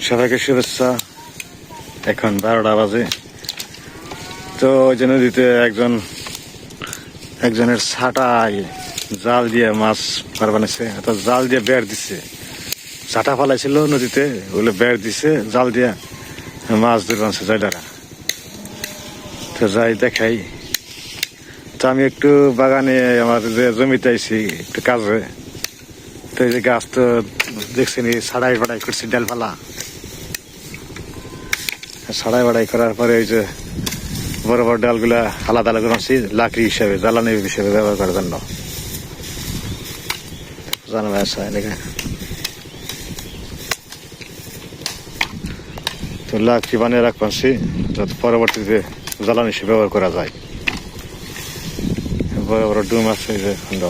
সবাইকে শুভেচ্ছা। এখন 12টা বাজে। তো ওই যে নদীতে একজনের ছাটায় জাল দিয়ে মাছ বানিয়েছে, অর্থাৎ জাল দিয়ে বেড় দিচ্ছে। ছাটা ফালাইছিল নদীতে, ওগুলো বেড় দিছে জাল দিয়ে, মাছ ধরে বানছে জায়গারা। তো যাই দেখাই। তো আমি একটু বাগানে আমার যে জমিতে আইছি একটু কাজে। তো এই যে গাছ তো দেখছি ছাড়াই বাড়াই করছি ডালপালা। ছাড়াই বাড়াই করার পরে ওই যে বড় বড় ডালগুলা আলাদা আলাদা করছি লাকড়ি হিসাবে, জ্বালানি হিসেবে ব্যবহার করার জন্য। জানা ব্যবসা এলাকা তো লাকড়ি বানিয়ে রাখছি যাতে পরবর্তীতে জ্বালানি হিসেবে ব্যবহার করা যায়। বড় বড় ডুম আছে যে খন্ড।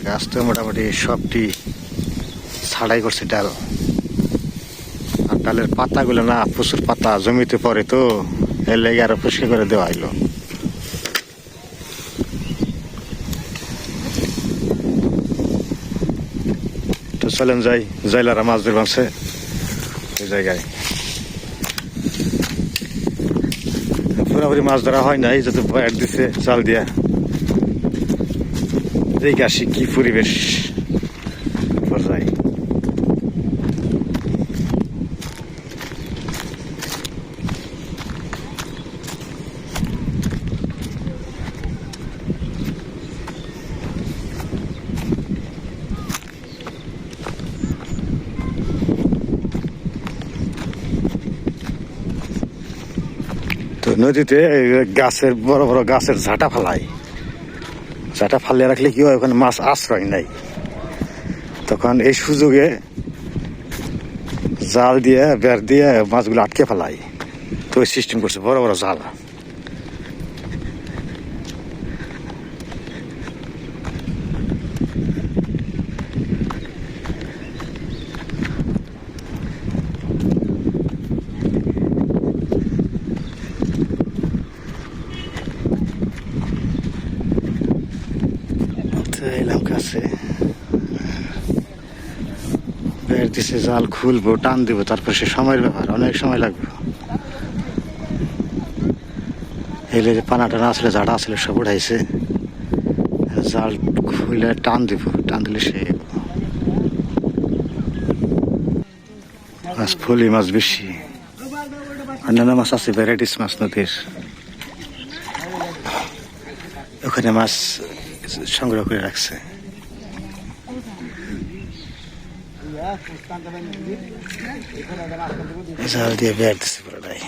গাছ তো মোটামুটি সবটি ছাড়াই করছে ডাল। আর ডালের পাতাগুলো না প্রচুর পাতা জমিতে পড়ে, তো এর লেগে আরো পরিষ্কার করে দেওয়া হইলো। তো চলেন যাই, জয়লারা মাছ ধরে বানছে ওই জায়গায়। পুরোপুরি মাছ ধরা হয় নাই, যত বয়ার দিছে চাল দিয়া। দেখে আসি কি পরিবেশ পর্যায়ে। তো নদীতে গাছের বড় বড় গাছের ঝাঁটা ফালায়। ঝাঁটা ফালিয়ে রাখলে কি হয়, ওখানে মাছ আশ্রয় নাই। তখন এই সুযোগে জাল দিয়ে বেড় দিয়ে মাছগুলো আটকে ফেলায়। তো ওই সিস্টেম করছে বড় বড় জাল। এলাম কাছে বেড় দিছে, জাল খুলবো, টান দিব, তারপর সে সময়ের ব্যাপার, অনেক সময় লাগবে। এলে যে পানা টানা আসলে ঝাড়া আসলে সব উঠাইছে, জাল খুলে টান দিব, টান দিলে সে মাছ ফলি মাছ বেশি। অন্যান্য মাছ আছে ভ্যারাইটিস মাছ নদীর, ওখানে মাছ সংগ্রহ করে রাখছে। জাল দিয়ে বেড় দিচ্ছে পুরোটাই।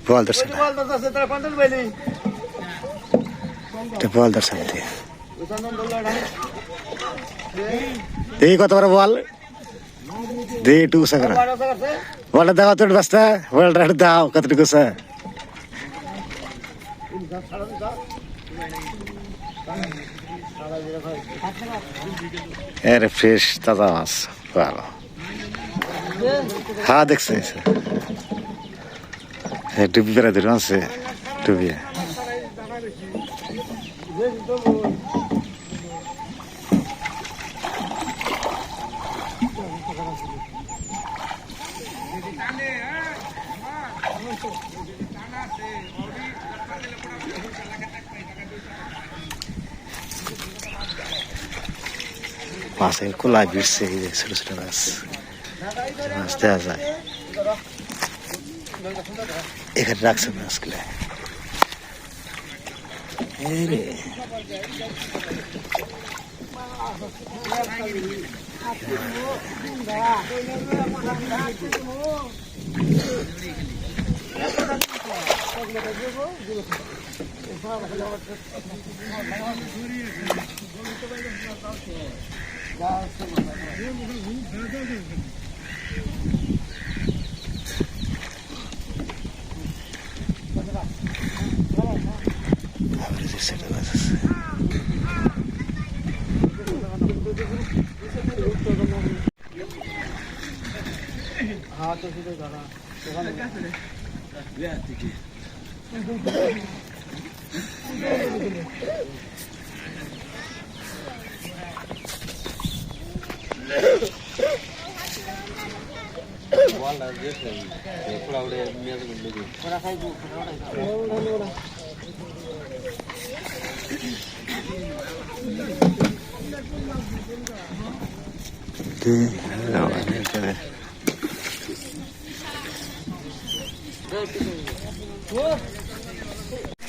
বল দর্শন বল দর্শন দেখি কত বড় বল দে টুকু সাগরা বলটা দাও তোর বাস্তা, বলটা দাও কতটুকু সা। আরে ফ্রেশ তাজা মাছ, ভালো। হ্যাঁ দেখছে ডুবি বেড়া ধরে আছে, ডুবিয়ে মাছের কোলায় ভিড়ছে, এই যে ছোট ছোট মাছ, মাছ দেওয়া যায়। এখানে রাখছে মাছগুলো।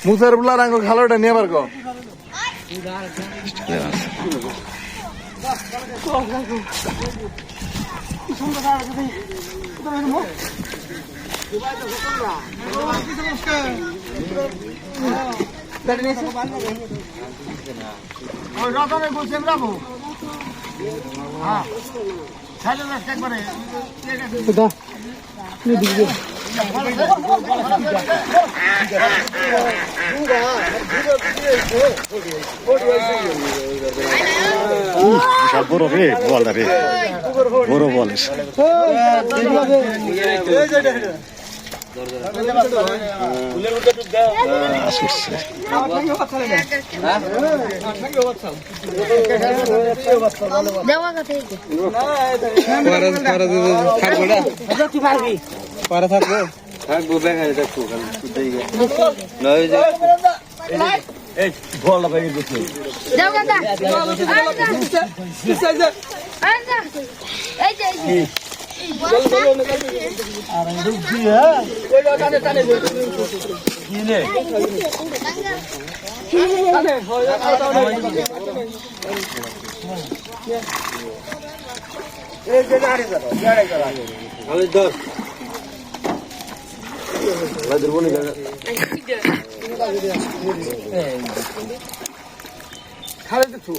মুসার বুলা রাঙ্গ খালোটা নিয়ে পারগো বড় রে বল রে বড় বল থাকবো ব্যাঙ দেখো বল খালে দেখো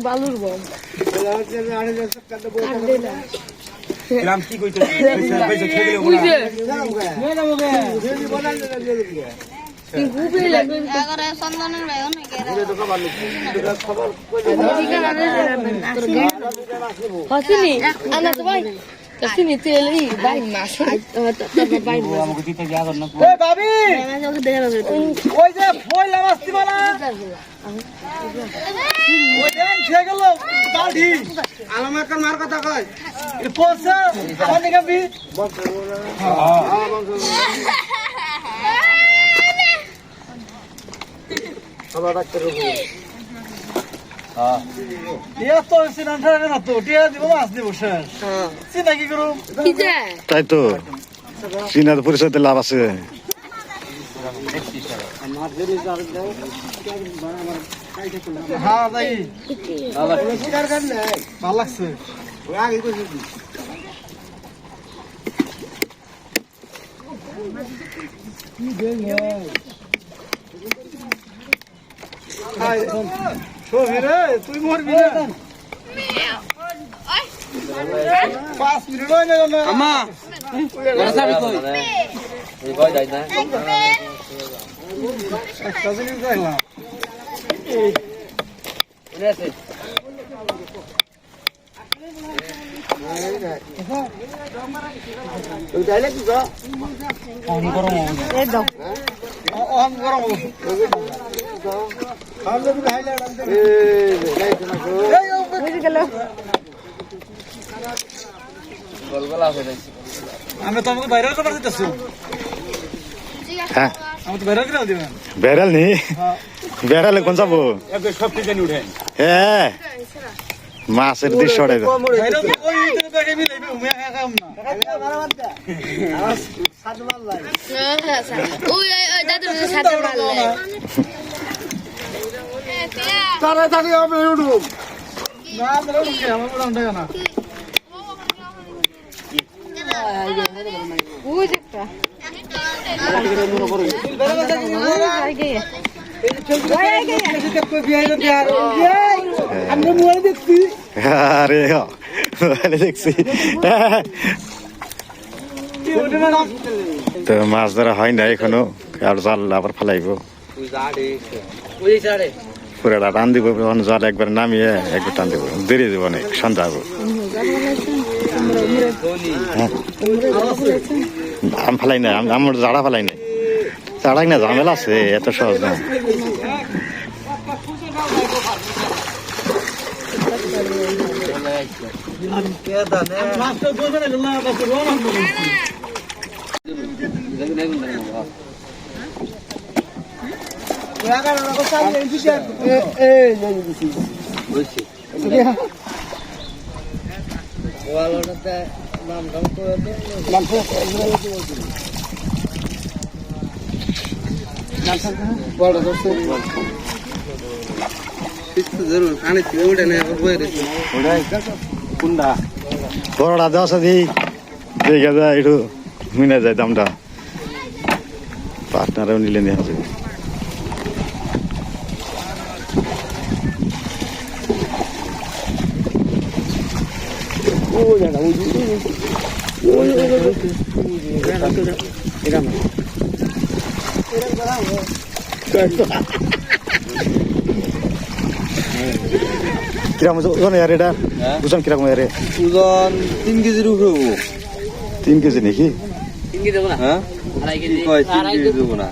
বালুর বম কি কইতে মার কথা কয় তাই তো চীনার পরিচয়তে লাভ আছে হ্যাঁ ভাই ভালো লাগছে আগে কইছি তুই মরবি না 5 মিনিট হয়ে গেল না আমা বসাবি কই এই কই যাই না একটা জিনিস দেখলাম এনে আছে ওই ডাইলে কি গো অন করো এই দাও অন করো খালে কি হাইলাইট আনতে এই বুঝি গেল গলগলা হয়ে যাচ্ছে আমি তো আমাকে ভাইরাল করে দিতেছি হ্যাঁ আমি তো ভাইরাল করে দিবেন বেড়াল নি বেড়ালে কোন যাবো একবার সব কিছু উঠেন হ্যাঁ মাছের দৃশ্য ভাইরাল ওই ইউটিউবে দেখে মিলাইবে উমে কাম না সাদ মারলাই ওই দাদু সাদা মারলে তারে তারে আমি ইউটিউব না আমরা কি আমার বড় আন্ডা না ওই একটা আরে দেখছি তো মাছ ধরা হয় না এখনো আর জাল আবার ফেলাইব পুরা টান দিব জাল একবার নামিয়ে একবার টান দিব দেরি দিব অনেক সন্ধ্যা হবো আমি ফেলাই নাই আমার জাড়া ফেলাই নাই জাড়াই না ঝামেলা আছে এত সহজ না বড়টা দশ দিই দেখে যায় একটু মিনে যায় দামটা পার্টনারও নিলে নেওয়া যাবে কিরকম ওজন ইয়ার এটা ওজন কিরকম ইয়ার ওজন 3 কেজির উপরে হবো 3 কেজি নাকি 3 কেজি দেবো না হ্যাঁ 2.5 কেজি কয় 3 কেজি দেবো না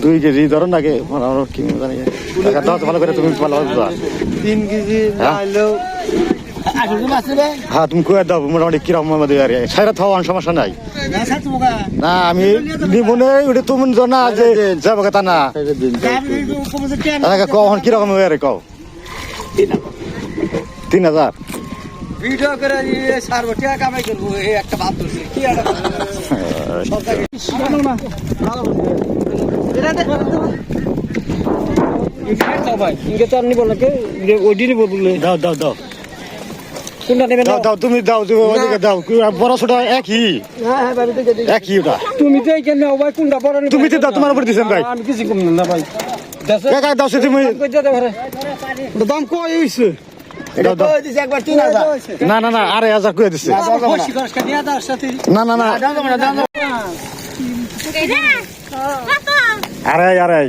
2 কেজি ধরো নাকি আমার কি জানি দাও ভালো করে তুমি ভালো বুঝবা 3 কেজি নাইলেও হ্যাঁ তুমি কয়ে দাও মোটামুটি কিরকম আমাদের সাইরা থাও সমস্যা নাই না আমি নিব নেই ওটা তুমি না যে যাবো তা না কখন কিরকম ইয়ারে কও 3000 ভিডিও করে সারবো টাকা কামাই করবো এই একটা ভাব ধরছি কি দাও দাও দাও কোনটা নেবেন দাও দাও তুমি দাও ওদিকে দাও বড় ছোট একই একই ওটা তুমি তো এইখানে ভাই কোনটা বড় তুমি তো দাও তোমার উপর দিছেন ভাই আমি কিছু কম না ভাই কাকা দাও সে তুমি দাম কই হইছে দাও দাও একবার 3000 না না না 2500 কয়ে দিছে না না না আরে আরে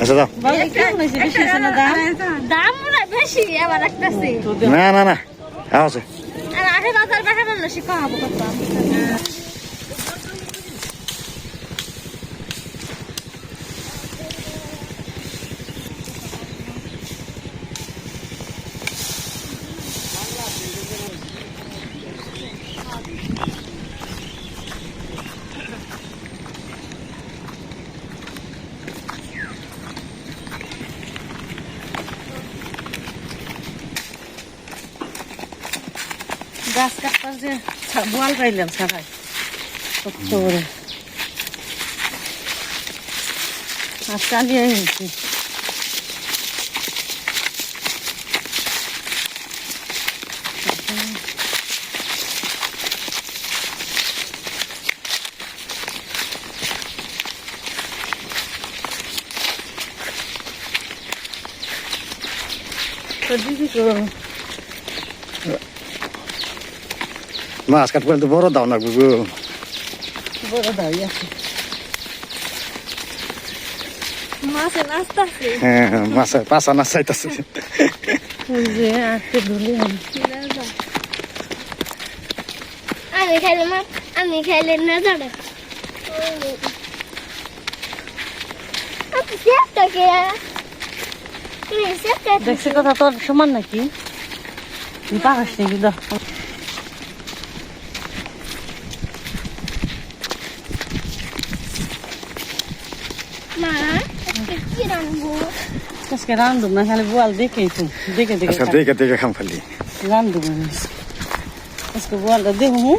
আচ্ছা দাও দাম বেশি আবার রাখতেছি না না না আছে 8000 টাকা বললো শিখা হবো কত গাছ কাটপাস যে বোয়াল পাইলাম সারাই কত বড় আর চালিয়ে গেছি তো দিদি তো মাছ কাটবো তো বড় দাও না গুগু বড় দাঁড়িয়ে আছে মাছে নাচতাছে হ্যাঁ মাছের পাশা না চাইতেছে ওই যে আজকে ধুলে আমি খাইলে না জানে দেখছি কথা তোর সমান নাকি পাকাস নাকি দাও মা কি রানবো আজকে রান্ধুম না খালি বোয়াল দেখেই তো দেখে দেখে আচ্ছা দেখে দেখে খাম খালি রান্ধুম আজকে বোয়ালটা দেখবো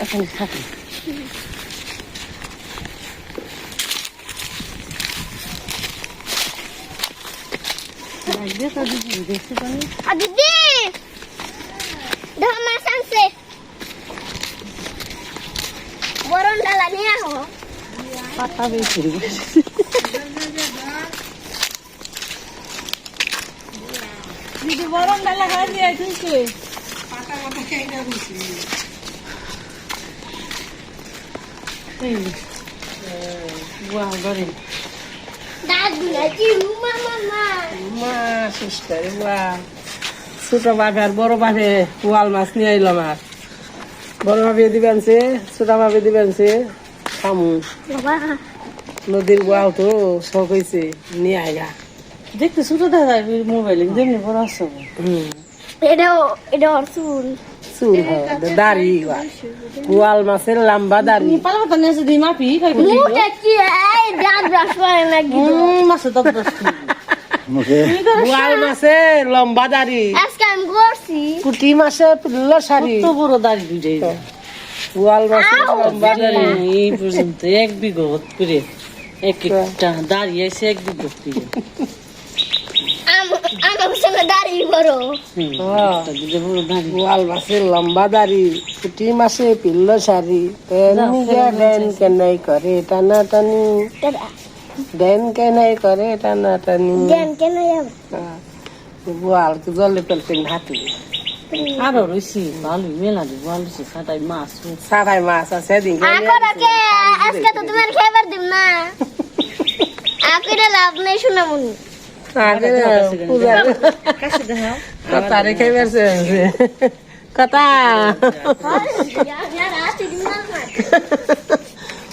এখন থাকি দেখছি পানি দিদি মাছ আনছে বরণ ডালা নিয়ে আহো পাতা বেশি দিদি বরণ ডালা খাই দিয়ে তুই বোয়াল ধরে দাদু নাকি মামা সিস্টার ছোট ভাবে আর বড় ভাবে বোয়াল মাছ নিয়ে আইলাম আর বড় ভাবে দিবেন সে ছোট ভাবে দিবেন সে খামু বাবা নদীর বোয়াল তো শখ হয়েছে নিয়ে আইগা দেখতে ছোট দেখা যায় মোবাইলে যেমনি বড় আসছে এটা অর্থুল চুল দাড়ি বোয়াল মাছের লম্বা দাড়ি পালা নিয়ে যদি মাপি মুখে কি এই দাঁত ব্রাশ করে নাকি মাছের তো মুখে বোয়াল মাছের লম্বা দাড়ি আজকে আমি করছি পুঁটি মাছে লসারি কত বড় দাড়ি দুইটাই বোয়াল মাছের লম্বা দাড়ি এই পর্যন্ত 1 বিঘত করে এক একটা দাড়ি আছে 1 বিঘত করে আমার সঙ্গে দাঁড়িয়ে বড় বোয়াল মাছের লম্বা দাড়ি পুঁটি মাছে পিল্ল সারি দেন কেনাই করে টানা টানি দেন কেনাই করে টানা টানি দেন কেন বোয়াল তো জলে ফেলতে হাঁটি আরো রয়েছি ভালো মেলা দি বোয়াল রয়েছে সাটাই মাছ আছে সেদিন আজকে তো তোমার খাবার দিব না আপিরে লাভ নেই শুনে মনি কথা রেখে বেরছে কথা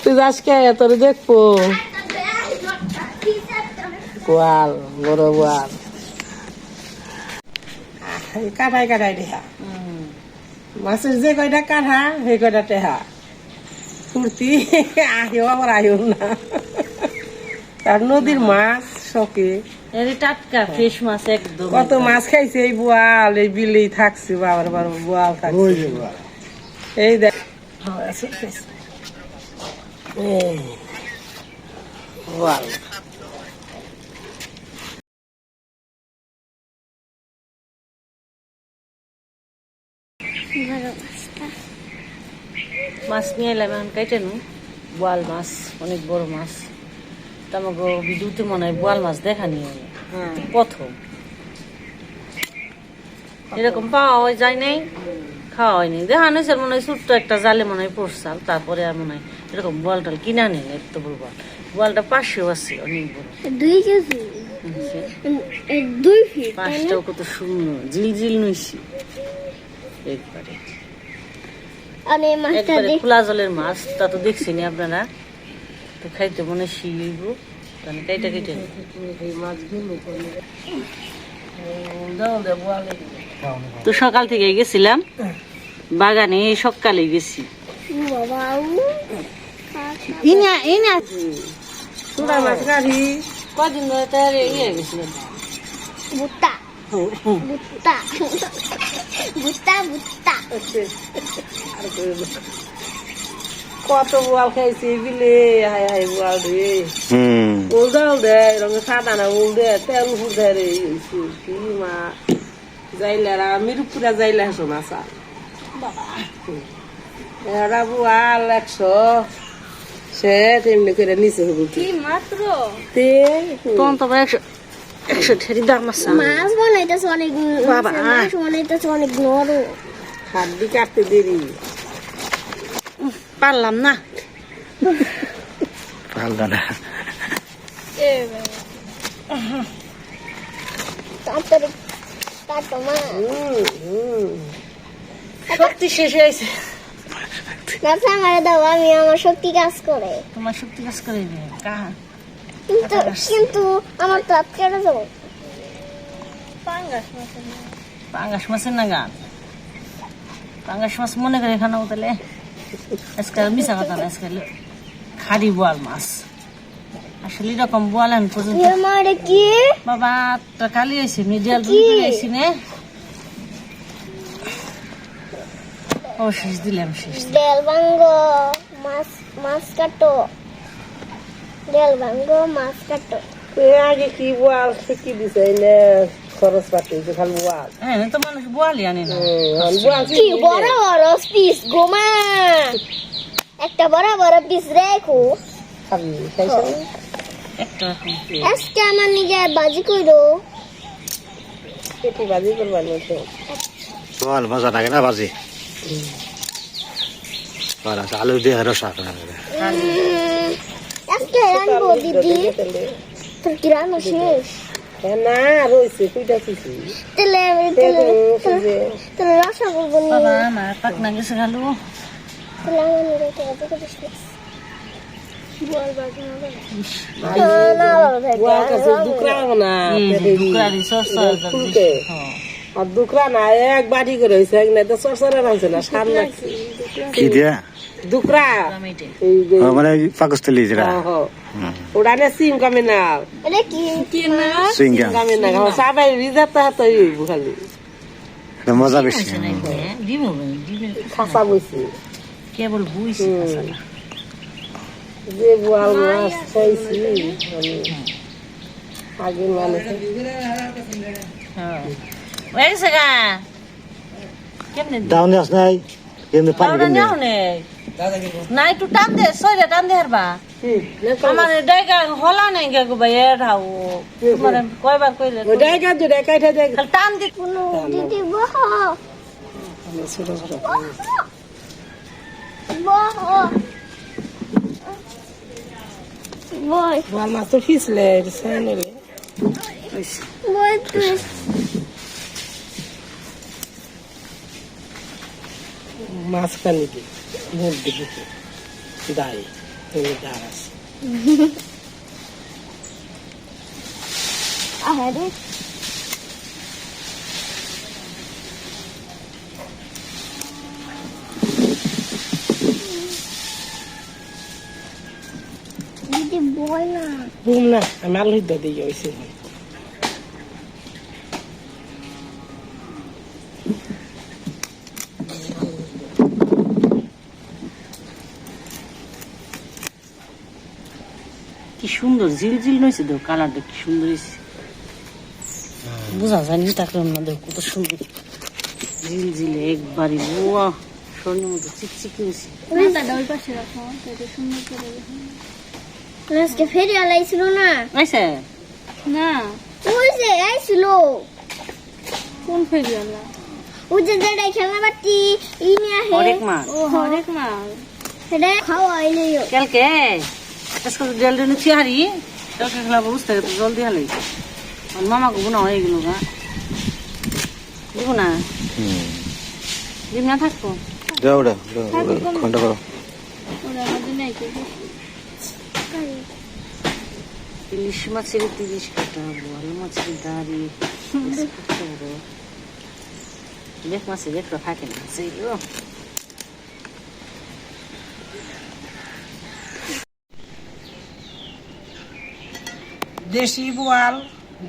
তুই যাস কে তোর দেখবো বোয়াল বড় বোয়াল কাটাই কাটাই দেহা মাছের যে কয়টা কাঠা সেই কয়টা টেহা ফুর্তি আহিও আবার আহিও না তার নদীর মাছ শখে টাটকা ফ্রেশ মাছ একদম কত মাছ খাইছে এই বোয়াল এই বিলেই থাকছে বাবার বোয়াল থাকছে এই দেখ বোয়াল মাছ নিয়ে এলাম এখন কেটে নু বোয়াল মাছ অনেক বড় মাছ আমাকে ভিডিওতে মনে হয় বোয়াল মাছ দেখা নিয়ে প্রথম এরকম পাওয়া যায় নাই খাওয়া হয়নি দেখানো হয়েছে মনে হয় ছোট্ট একটা জালে মনে হয় পড়ছাল তারপরে আর মনে হয় এরকম বোয়াল টাল কিনা নেই এত বড় বোয়াল বোয়ালটা 500 আছে অনেক বড় 2 কেজি 2 ফিট পাঁচটাও কত সুন্দর ঝিলঝিল নইছি একবারে আমি মাছটা একবারে দেখ খোলা জলের মাছ তা তো দেখছেনি আপনারা তো খাইতে মনে শিব তাহলে কেটে কেটে তো সকাল থেকে গেছিলাম বাগানে সকালে গেছি বাবা ইনা ইনা চূড়া মাছ গাড়ি কদিন ধরে তার ইয়ে গেছিলাম বুটা বুটা ভুট্টা ভুট্টা আর কইও না। কত বোয়াল খাইছি বিলে, হাই হাই বোয়াল রে। উল দেয় রঙে সাদা না, উল দেয় তেল উপর দেয় রে। কি মা যাইলারা মিরুপুরা যাইলা হেসো মাছা বাবা। এরা বোয়াল 100 সে তেমনি করে নিচে হবো কি মাত্র তে তখন তো 100 ঠেরি দাম আছে। মাছ বানাইতেছে অনেক, বাবা। মাছ বানাইতেছে অনেক নরম। হাড্ডি কাটতে দেরি পারলাম না। পারলা না। তাড়াতাড়ি কাটো মা। শক্তি শেষ হয়েছে। গাছ আমার দাও, আমি আমার শক্তি কাজ করে। তোমার শক্তি কাজ করে কাহা কিন্তু কিন্তু আমার তো আটকে যাবো। পাঙ্গাস মাছের না গান। পাঙ্গাস মাছ মনে করে খানাও তাহলে আজকে মিশা কথা না, আজকে খাড়ি বোয়াল মাছ। আসলে এরকম বোয়াল এখন পর্যন্ত আমারে কি বাবা তো কালি আইসি মিডিয়াল বুঝি করে আইসি নে। ও শেষ দিলাম, শেষ ডেল ভাঙ্গো মাছ, মাছ কাটো। ডেল ভাঙ্গো মাছ কাটো। আগে কি বোয়াল শিখি দিছে না, খরচ পাতি খালি বোয়াল। হ্যাঁ তো মানুষ বোয়ালই আনে না। বোয়াল কি বড় বড় পিস গোমা, একটা বড় বড় পিস রেখো। খাবি খাইছো একটা রকম আজকে আমার নিজে বাজি কইরো। পেটি বাজি করবার তো বল মজা লাগে না বাজি? আলু দিয়ে রসা আজকে রানবো দিদি, তোর কি রান্না শেষ? না রয়েছে কুইটা কিছু তেলে তেলে রসা করবো নি। বাবা আমার পাকনা গেছে গেল। তেলে আমার নিজে বাজি করিস না। বল বাজি হবে না বাবা, বোয়াল কাছে দুকরাও না দুকরারি সস্তা ফুলকে আর দুকরা না এক বাটি করে হয়েছে, এক না তো সরসরা রাখছে না, সার লাগছে কি দিয়া? দুকরা টমেটো এই যে মানে পাকস্থলী যেটা ওটা না সিম কামে না এটা কি না? সিঙ্গা কামে না সবাই রিজার্ভ তো খালি এটা মজা বেশি। ডিম হবে ডিমের খাসা বইছে কেবল বুঝছি যে বোয়াল মাছ খাইছি আমি আগে মানুষ ওইসে গা কেমনে দাউনি আস নাই কেমনে পানি দাউরা কেমনে নাও নে না একটু টান দে সরে টান দে হারবা আমার ডাইকা হলা নাই গে গো ভাই এরাও তোমার কয়বার কইলে ওটাই কাজ ওটাই কাইটা দেখ খালি টান দি কোনো দিদি বহ ছোট ছোট বহ বই বোয়াল মাছ তো ফিসলে সাইনলে বই তুই মাছ কানি দি মুখ দিকে দাই তুমি দাঁড়াস আরে দিদি বই না বুম না আমি আলু হিদ্দা দিয়ে হয়েছে কি সুন্দর ঝিলঝিল নইছে দেখো কালারটা কি সুন্দর হয়েছে বোঝা যায়নি তাকলাম না দেখো কত সুন্দর ঝিলঝিলে একবারই বোয়া স্বর্ণের মতো চিকচিকি হয়েছে মাথাটা ওই পাশে রাখো, তাতে সুন্দর করে দেখো। আজকে ফেরি আলাইছিল না? আইসে না, ওই যে আইছিল। কোন ফেরিওয়ালা ওই যে যেটা খেলনা বাটি ইনি আহে। হরেক মাছ ও হরেক মাছ। সেটা খাওয়াইলে কালকে আজকে জল দিন চিহারি কালকে খেলা বুঝতে গেছে জল দিয়ে হালাই মামাকে বোনা হয়ে গেল গা দিব না দিব না থাকবো যাও ওটা ঘন্টা করো। ইলিশ মাছের 30 টাকা বোয়াল মাছের দাঁড়ি দেখ মাছে দেখো থাকে না সেইগুলো দেশি বোয়াল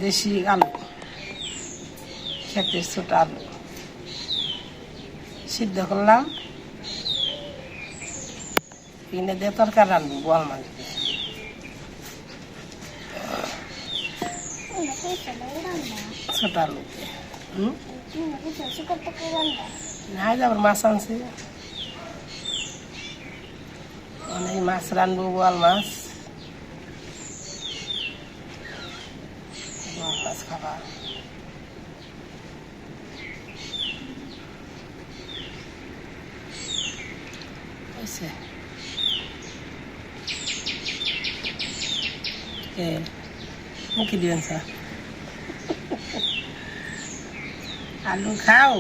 দেশি আলু খেতে ছোট আলু সিদ্ধ করলাম, কিনে দিয়ে তরকারি রান্নবো বোয়াল মাছ দিয়ে। ছোট আলু দিয়ে। না যাবার মাছ আনছি, অনেক মাছ রানবো, বোয়াল মাছ। বোয়াল মাছ খাবা। হয়েছে মুখে দিবেন স্যার। আলু খাও,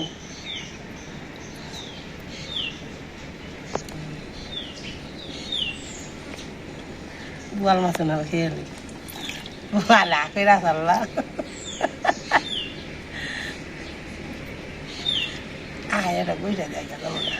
বোয়াল মাছ না খেয়ে নি ভালা কেরা চাল্লা। এটা বইটা দেয় গেল না।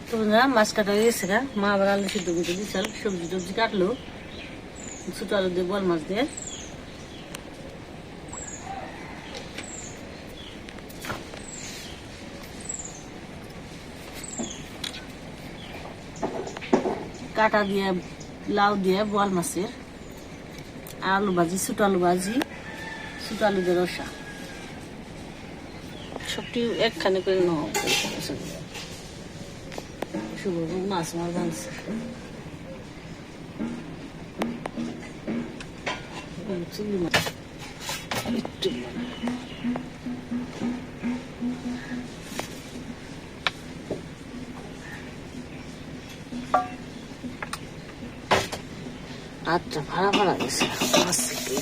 তো না মাছ কাটা হয়ে গেছে গা, মা আবার আলু সিদ্ধ করে দিয়েছিল, সবজি টবজি কাটলো, ছোট আলু দিয়ে বোয়াল মাছ দিয়ে। কাটা দিয়ে লাউ দিয়ে বোয়াল মাছের আলু ভাজি, ছোট আলু ভাজি, ছোট আলু দিয়ে রসা, সবটি একখানে করে নেওয়া শুভ মাছ মাছ ভাঙছে। চিংড়ি মাছ একটু আচ্ছা ভাড়া ভাড়া গেছে মাছ থেকে।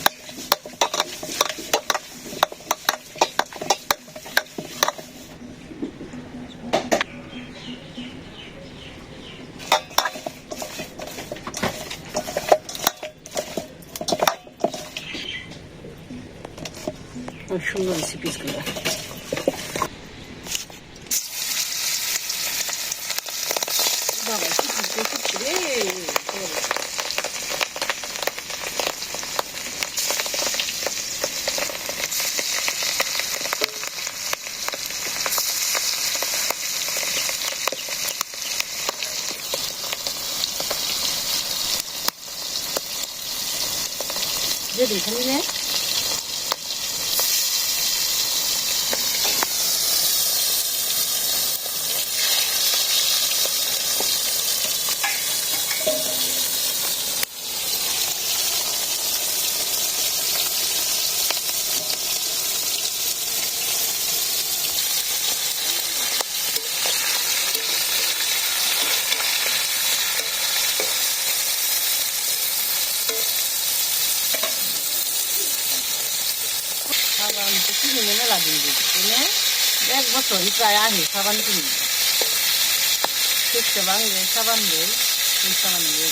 সুন্দর হয়েছে পিসগুলো। বাবা রে যে দেখে নিলে সাবান তো কিনে মেলা দিন কিনে 1 বছরই প্রায় আহে সাবান কিনে। চেষ্টা বাংলে সাবান দেয়, এই সাবান দিয়ে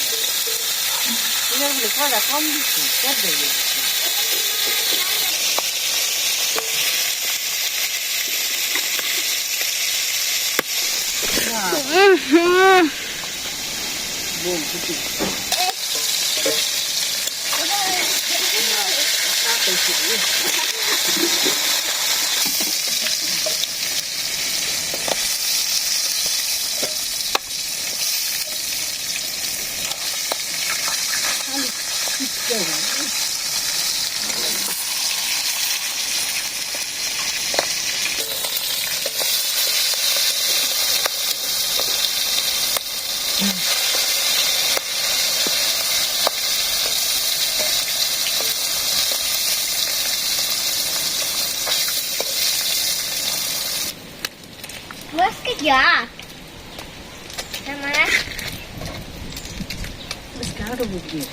যায় বলে কয়টা কম দিচ্ছি, পেট দিয়ে দিচ্ছি। বোম ফুটি Was gejagt? Sag mal. Das ist gerade gut.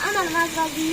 আমার মাছ বাজি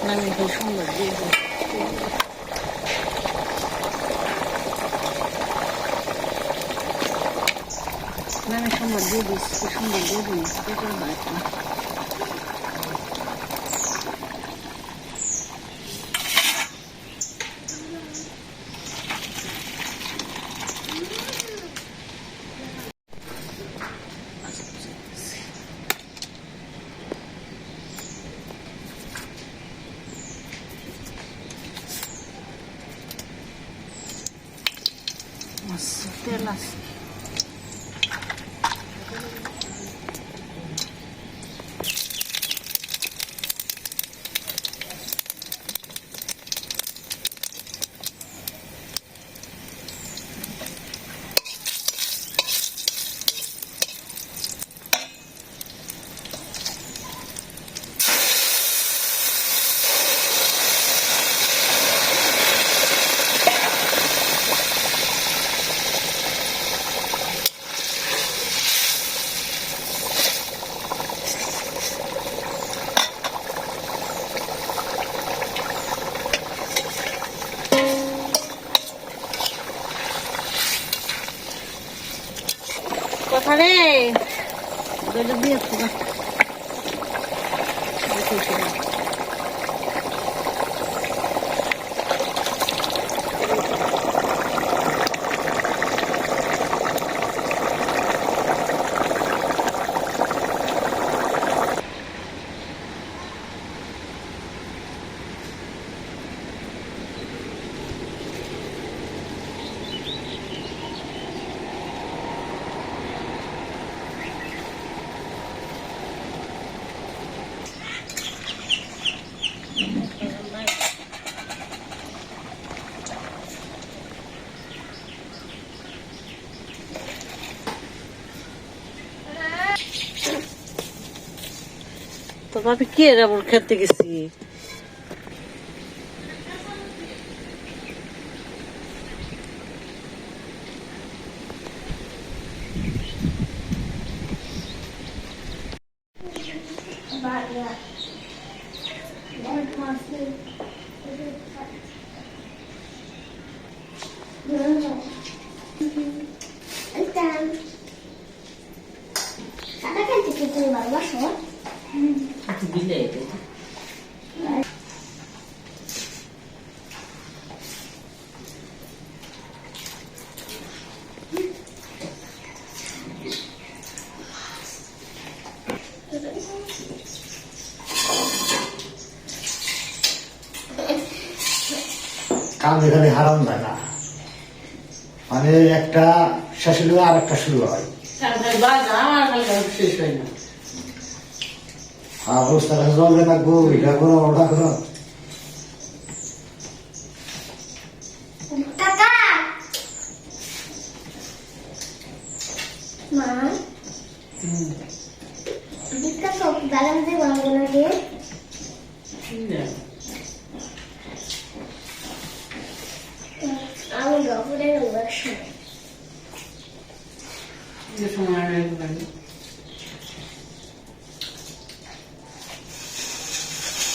নামে কি সুন্দর দিয়ে দিই। নামে সুন্দর দিয়ে দিস, কি সুন্দর দিয়ে দিস, পেটের বাড়ি। তেল আছে কথা রে দিয়ে তো ভাবি কে রাবণ খেতে গেছি কাম এখানে হারাম না না মানে একটা শেষ হলে আর একটা শুরু হয় শেষ হয় না অবস্থাটা চলবে না গো এটা করো ওটা করো কাকা মা দিকটা সব দালান দিয়ে বানাবো না দিয়ে আমি গপুরে গেল সময়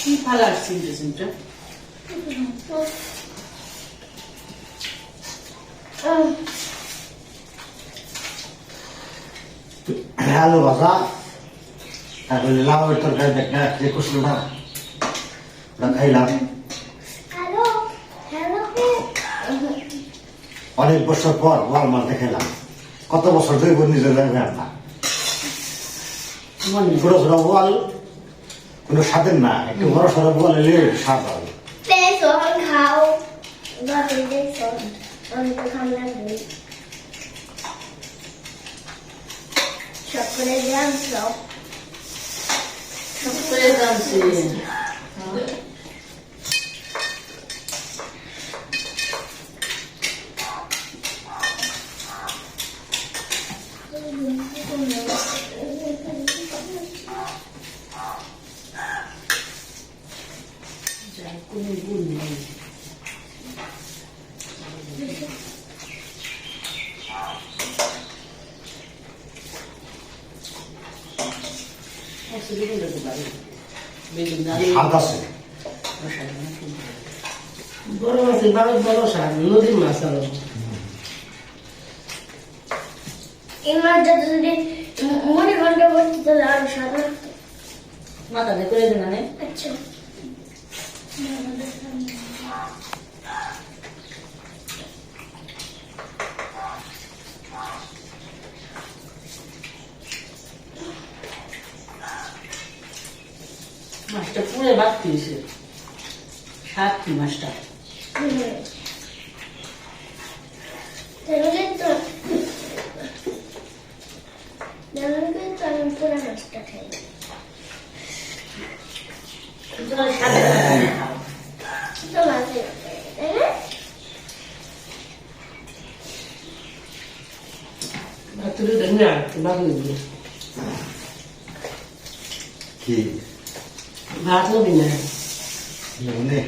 কি ফালার চিনতে চিনতে আলু ভাজা তারপরে লাউয়ের তরকারি দেখা যে কুসুমটা ওটা খাইলাম। হ্যালো হ্যালো অনেক বছর পর ওয়াল মাছ দেখাইলাম। কত বছর ধরে নিজের রান্না ছোট ছোট ওয়াল কোনো স্বাদের না, একটু বড় সড়ো ওয়াল এলে স্বাদ হবে। পেছন খাও বাড়ি পেছন আমি তো খাম লাগবে সকলে গ্রাম সব সকলে জানছি কোনো গুণ নেই স্বাদ আছে। বড় মাছের ভালো বড় স্বাদ, নদীর মাছ আরো। এই মাছটা যদি মনে ঘন্টা বসতে তাহলে আরো সাধারণ। মাথা দিয়ে করে দেন না আচ্ছা মাছটা পুরে বাদ দিয়েছে সাত মাছটা তাহলে কিন্তু আমি পুরো মাছটা খাই তো মাছের তাই না ভাতুরে ধনিয়া ভাত নিবি, কি ভাত নিবি না। মানে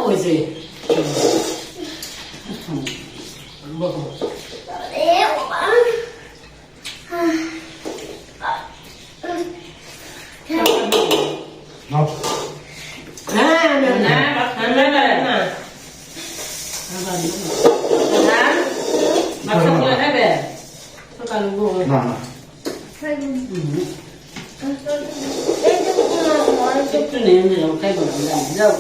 হয়েছে নাও। হ্যাঁ না না না না না সকালে খাবে সকালে না না একটু নিয়ে নিলাম খাইবো না যাও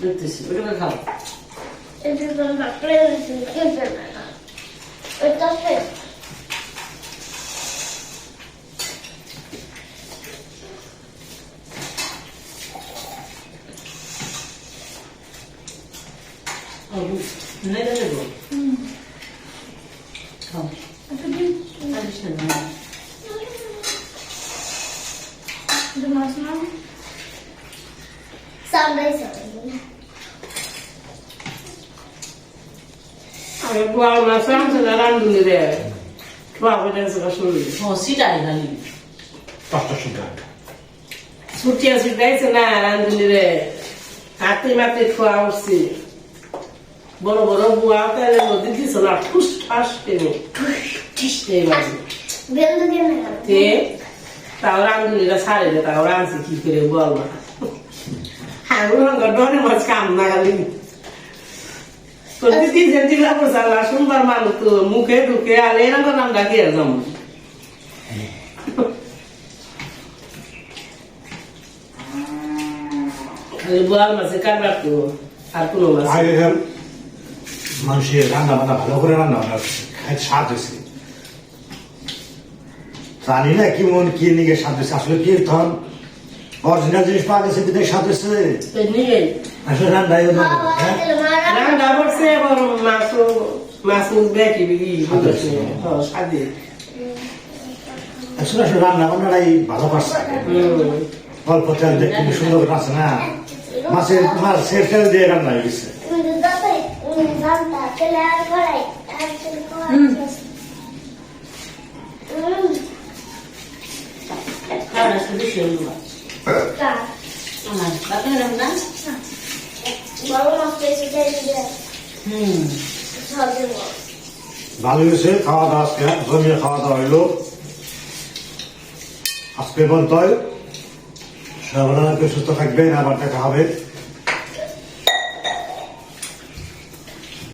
দেখতেছি ওটা খাও नहीं दे दो खाओ additional আমি বোয়াল মাছ আনছে না রান্ধুনি রে বাবা দেখছে শুনলি oh sita gali পাঁচটা সুন্দর ছুটিয়া ছুটাইছে না রান্ধুনি রে হাতে মাতে খোয়া উঠছি বড় বড় বোয়াল তাহলে নদী দিছ না ঠুস ঠাস টেনে তে তাও রান্ধুনিরা ছাড়ে রে তাও রাঁধছে কি করে বল না ডনে মাছ কাম না গালি তোর দিদি যে দিলা বসালা সুন্দর মানুষ তো মুখে ঢুকে আর এরকম নাম ডাকি একদম বোয়াল মাছে কারবার তো আর কোনো মাছ আগেকার মানুষের রান্না বান্না ভালো করে রান্না বান্না খাইতে স্বাদ হয়েছে। জানি না কি মন কি নিয়ে স্বাদ হয়েছে, আসলে কি তখন অরিজিনাল জিনিস পাওয়া গেছে বিদেশ স্বাদ হয়েছে, নিয়ে আসলে রান্নাই রান্না করছে বড় মাছ মাছ দেখি বিগি স্বাদে আসলে আসলে রান্না বান্নাটাই ভালো পারছে। অল্প তেল দিয়ে কিন্তু সুন্দর আছে না, মাছের তেল দিয়ে রান্না হয়ে গেছে। Cara, isso deixa eu lá. Ah, vai pegar na বড় মাছ পেয়েছে Hmm. ভালো হয়েছে খাওয়া দাওয়া আজকে জমিয়ে খাওয়া দাওয়া হইলো আজকে বলতে হয় সবাই সুস্থ থাকবেন আবার দেখা হবে